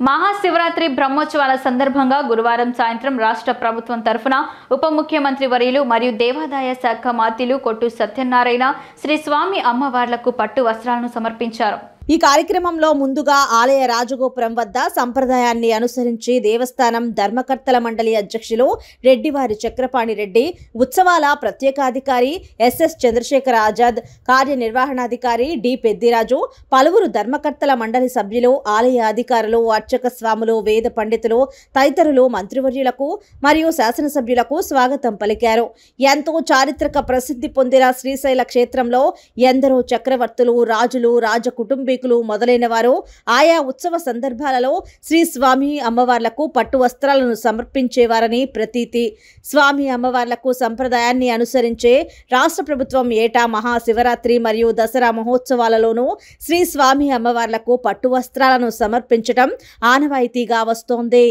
మహాశివరాత్రి బ్రహ్మోత్సవాల సందర్భంగా గురువారం సాయంత్రం రాష్ట్ర ప్రభుత్వం తరఫున ఉప ముఖ్యమంత్రి వర్యులు మరియు దేవాదాయ శాఖ మంత్రులు కొట్టు సత్యనారాయణ శ్రీ స్వామి అమ్మవార్లకు పట్టు వస్త్రాలను సమర్పించారు. ఈ కార్యక్రమంలో ముందుగా ఆలయ రాజగోపురం వద్ద సంప్రదాయాన్ని అనుసరించి దేవస్థానం ధర్మకర్తల మండలి అధ్యక్షులు రెడ్డివారి చక్రపాణి రెడ్డి, ఉత్సవాల ప్రత్యేకాధికారి ఎస్ఎస్ చంద్రశేఖర్ ఆజాద్, కార్యనిర్వహణాధికారి డి పెద్దిరాజు, పలువురు ధర్మకర్తల మండలి సభ్యులు, ఆలయ అధికారులు, అర్చక స్వాములు, వేద పండితులు తదితరులు మంత్రివర్యులకు మరియు శాసనసభ్యులకు స్వాగతం పలికారు. ఎంతో చారిత్రక ప్రసిద్ధి పొందిన శ్రీశైల క్షేత్రంలో ఎందరో చక్రవర్తులు, రాజులు, రాజకుటుంబీ మొదలైన వారు ఆయా ఉత్సవ సందర్భాలలో శ్రీ స్వామి అమ్మవార్లకు పట్టు వస్త్రాలను సమర్పించేవారని ప్రతీతి. స్వామి అమ్మవార్లకు సంప్రదాయాన్ని అనుసరించే రాష్ట్ర ప్రభుత్వం ఏటా మహాశివరాత్రి మరియు దసరా మహోత్సవాలలోనూ శ్రీ స్వామి అమ్మవార్లకు పట్టు వస్త్రాలను సమర్పించడం ఆనవాయితీగా వస్తోంది.